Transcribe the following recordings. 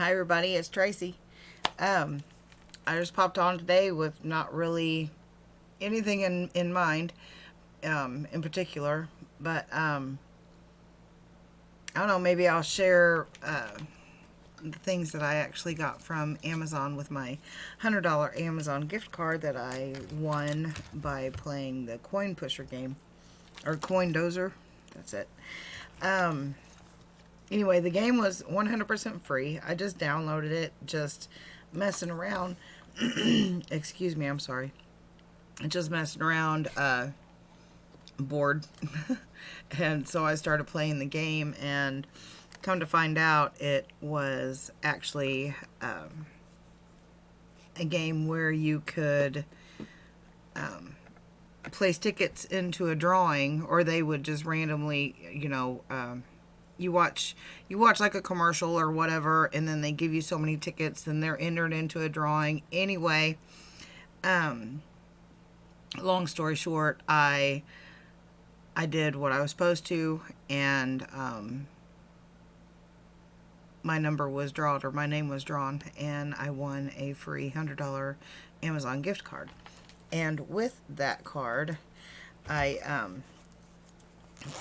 Hi everybody, it's Tracy. I just popped on today with not really anything in mind, in particular, but I don't know, maybe I'll share the things that I actually got from Amazon with my $100 Amazon gift card that I won by playing the coin pusher game, or coin dozer, that's it. Anyway, the game was 100% free. I just downloaded it, just messing around. Excuse me, I'm sorry. Just messing around, bored. And so I started playing the game, and come to find out, it was actually a game where you could place tickets into a drawing, or they would just randomly, you watch like a commercial or whatever, and then they give you so many tickets, then they're entered into a drawing. Anyway, long story short, I did what I was supposed to, and my number was drawn, or my name was drawn, and I won a free $100 Amazon gift card. And with that card, I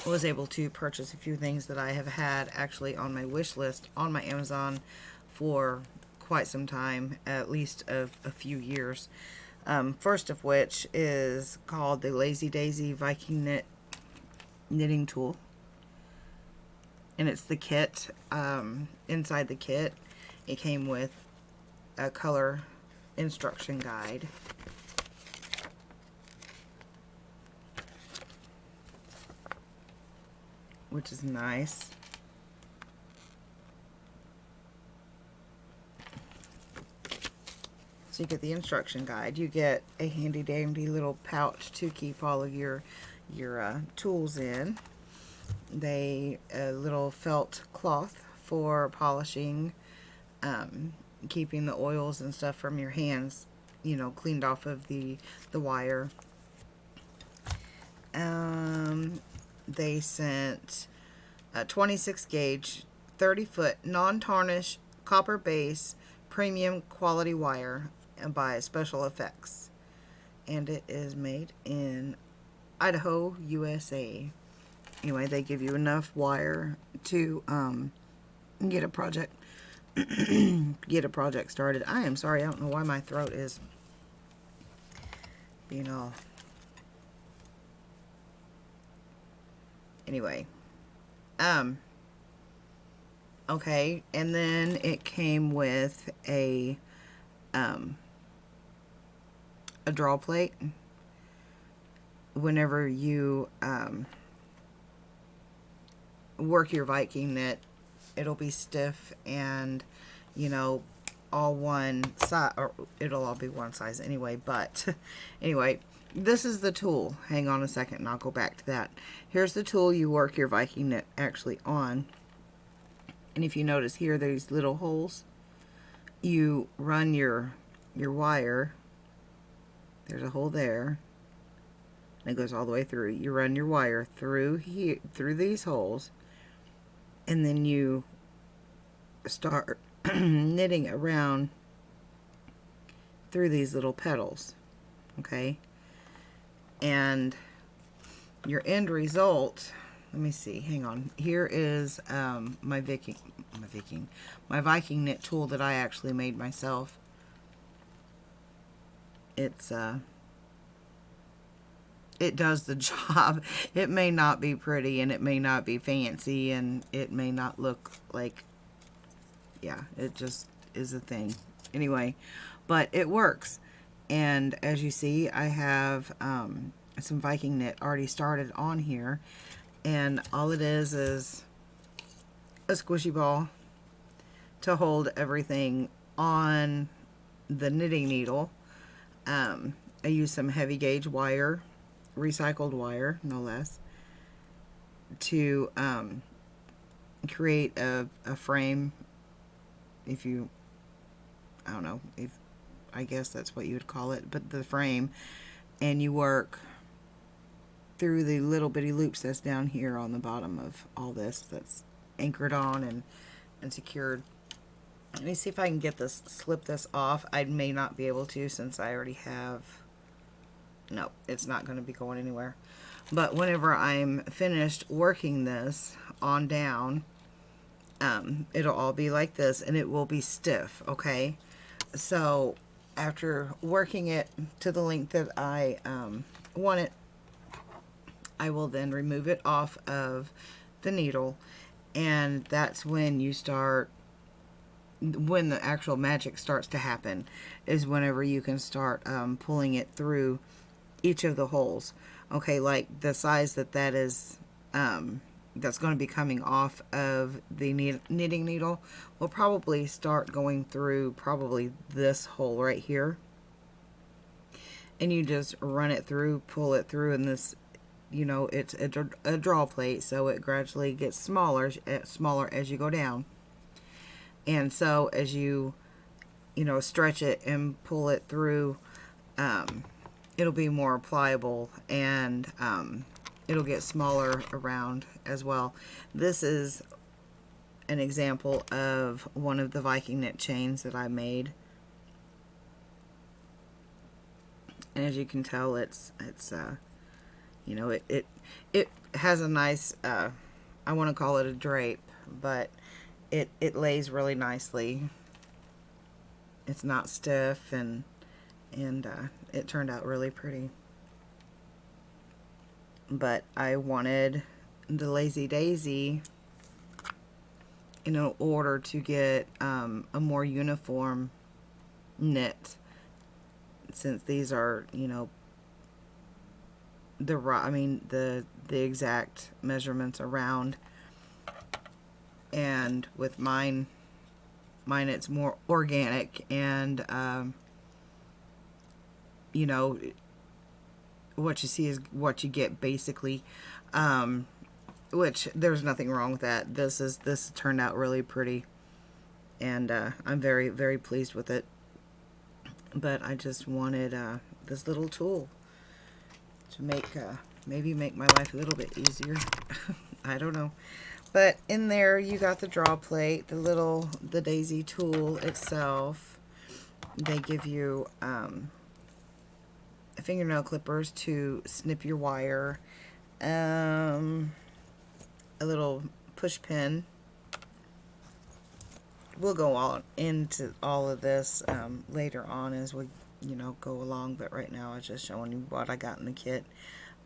was able to purchase a few things that I have had actually on my wish list on my Amazon for quite some time, at least a few years. First of which is called the LazyDaisy Viking knitting tool, and it's the kit. Inside the kit, it came with a color instruction guide, which is nice. So you get the instruction guide. You get a handy dandy little pouch to keep all of your tools in. A little felt cloth for polishing, keeping the oils and stuff from your hands, cleaned off of the wire. They sent a 26 gauge, 30-foot, non-tarnish, copper base, premium quality wire by Special Effects. And it is made in Idaho, USA. Anyway, they give you enough wire to get a project started. I am sorry, I don't know why my throat is being all... Anyway, okay, and then it came with a draw plate. Whenever you work your Viking knit, it'll be stiff and, all one size, or it'll all be one size anyway, but anyway, this is the tool. Hang on a second and I'll go back to that. Here's the tool you work your Viking knit actually on. And if you notice here, these little holes, you run your wire. There's a hole there. And it goes all the way through. You run your wire through here, through these holes, and then you start knitting around through these little petals. Okay? And your end result, let me see, hang on. Here is my Viking knit tool that I actually made myself. It's it does the job. It may not be pretty, and it may not be fancy, and it may not look like, yeah, it just is a thing. Anyway, but it works. And as you see, I have some Viking knit already started on here, and all it is a squishy ball to hold everything on the knitting needle. I use some heavy gauge wire, recycled wire, no less, to create a frame. If you, I don't know, if I guess that's what you would call it, but the frame, and you work through the little bitty loops that's down here on the bottom of all this, that's anchored on and secured Let me see if I can get this, slip this off. I may not be able to since I already have, no, it's not going to be going anywhere. But whenever I'm finished working this on down, it'll all be like this and it will be stiff, okay? So after working it to the length that I want it, I will then remove it off of the needle, and that's when you start, when the actual magic starts to happen, is whenever you can start pulling it through each of the holes. Okay, like the size that is, that's going to be coming off of the knitting needle will probably start going through probably this hole right here. And you just run it through, pull it through, and this, you know, it's a draw plate, so it gradually gets smaller as you go down. And so as you know, stretch it and pull it through, it'll be more pliable, and it'll get smaller around as well. This is an example of one of the Viking knit chains that I made. And as you can tell, it's you know, it has a nice, I want to call it a drape, but it lays really nicely. It's not stiff, and it turned out really pretty. But I wanted the LazyDaisy in order to get a more uniform knit, since these are, you know, the exact measurements around. And with mine it's more organic, and you know, what you see is what you get, basically, which there's nothing wrong with that. This turned out really pretty, and I'm very, very pleased with it. But I just wanted this little tool to make maybe make my life a little bit easier. I don't know. But in there you got the draw plate, the daisy tool itself. They give you fingernail clippers to snip your wire, a little push pin. We'll go on into all of this later on as we, you know, go along, but right now I'm just showing you what I got in the kit.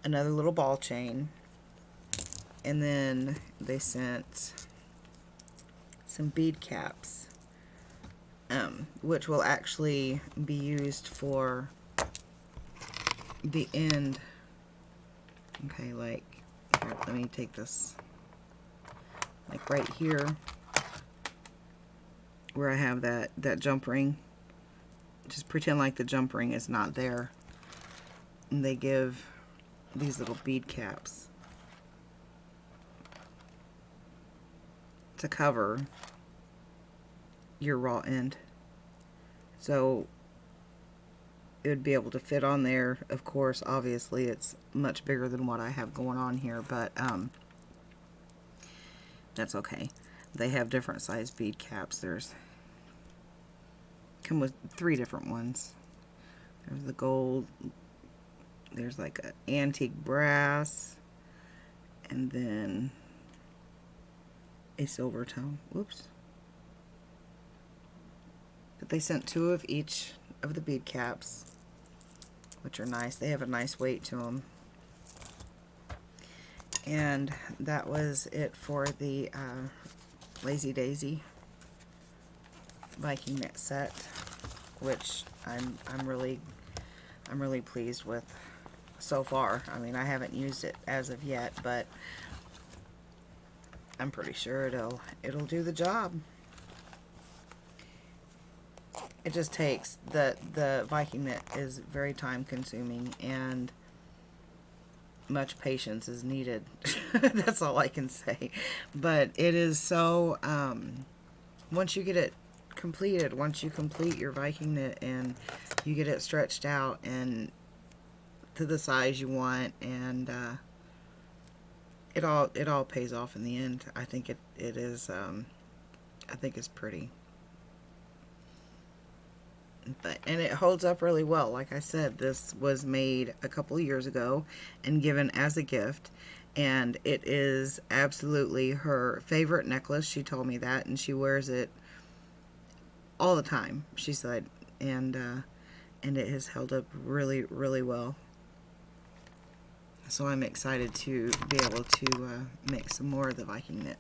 Another little ball chain, and then they sent some bead caps, which will actually be used for the end. Okay, like here, let me take this, like right here where I have that jump ring. Just pretend like the jump ring is not there, and they give these little bead caps to cover your raw end, so it would be able to fit on there. Of course, obviously it's much bigger than what I have going on here, but that's okay. They have different size bead caps. Come with 3 different ones. There's the gold, there's like an antique brass, and then a silver tone. Whoops. But they sent 2 of each of the bead caps, which are nice. They have a nice weight to them. And that was it for the LazyDaisy Viking knit set, which I'm really pleased with so far. I mean, I haven't used it as of yet, but I'm pretty sure it'll do the job. It just takes, the Viking knit is very time consuming, and much patience is needed. That's all I can say. But it is so, once you get it completed, once you complete your Viking knit and you get it stretched out and to the size you want, and it all pays off in the end. I think it is, I think it's pretty. And it holds up really well. Like I said, this was made a couple of years ago and given as a gift, and it is absolutely her favorite necklace. She told me that, and she wears it all the time, she said, and it has held up really, really well. So I'm excited to be able to make some more of the Viking knit.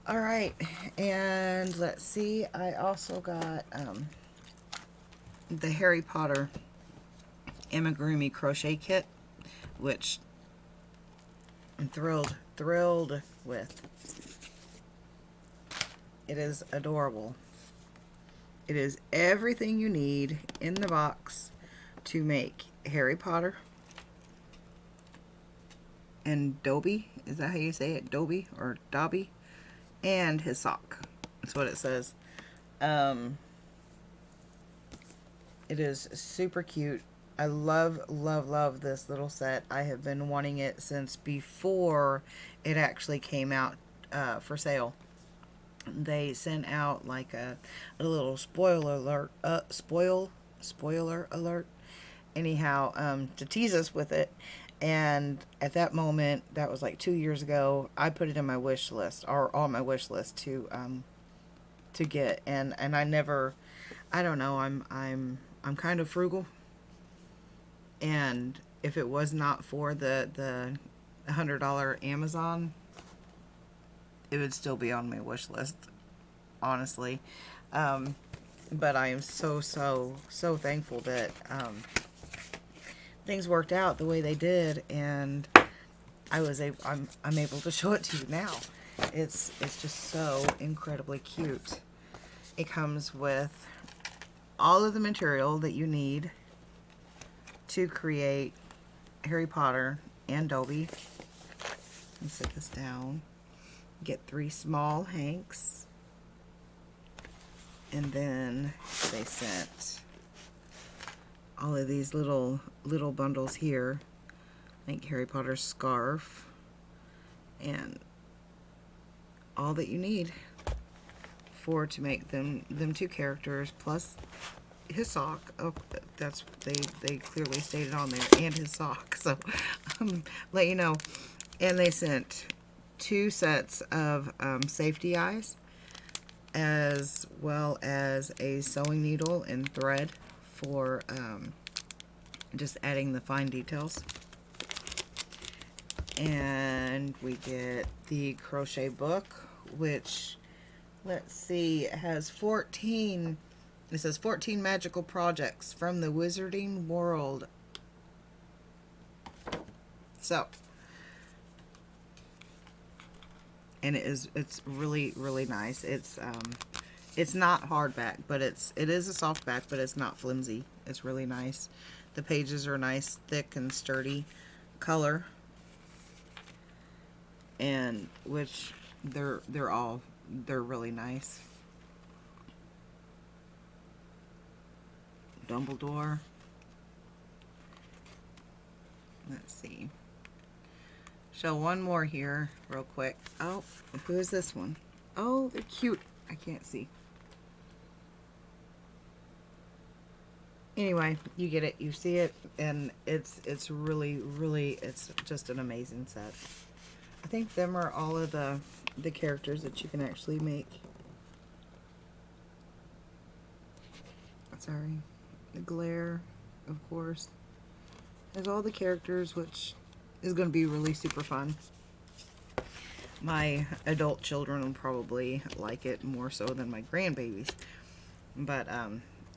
All right, and let's see, I also got the Harry Potter Groomy crochet kit, which I'm thrilled with. It is adorable. It is everything you need in the box to make Harry Potter and Dobby. Is that how you say it? Dobby or Dobby? And his sock. That's what it says. It is super cute. I love this little set. I have been wanting it since before it actually came out for sale. They sent out like a little spoiler alert anyhow, to tease us with it. And at that moment, that was like 2 years ago, I put it in my wish list, or on my wish list to get. And I never, I don't know, I'm kind of frugal, and if it was not for the $100 Amazon, it would still be on my wish list, honestly. But I am so thankful that things worked out the way they did, and I'm able to show it to you now. It's just so incredibly cute. It comes with all of the material that you need to create Harry Potter and Dobby. Let me set this down. Get 3 small hanks, and then they sent all of these little bundles here, like Harry Potter's scarf, and all that you need to make them 2 characters, plus his sock. Oh, that's they clearly stated on there, and his sock. So let you know. And they sent 2 sets of safety eyes, as well as a sewing needle and thread for just adding the fine details. And we get the crochet book, which, let's see, it has 14. It says 14 magical projects from the wizarding world. So, and it's really nice. It's not hardback, but it is a softback, but it's not flimsy. It's really nice. The pages are nice, thick and sturdy color, and which they're really nice. Dumbledore. Let's see. Show one more here real quick. Oh, who is this one? Oh, they're cute. I can't see. Anyway, you get it, you see it, and it's really it's just an amazing set. I think them are all of the characters that you can actually make. Sorry. The glare, of course. There's all the characters, which is going to be really super fun. My adult children will probably like it more so than my grandbabies. But,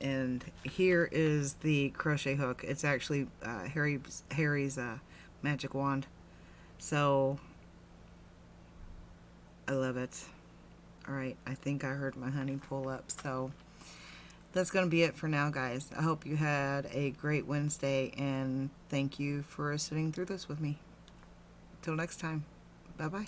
and here is the crochet hook. It's actually Harry's magic wand. So, I love it. Alright, I think I heard my honey pull up, so that's going to be it for now, guys. I hope you had a great Wednesday, and thank you for sitting through this with me. Till next time, bye-bye.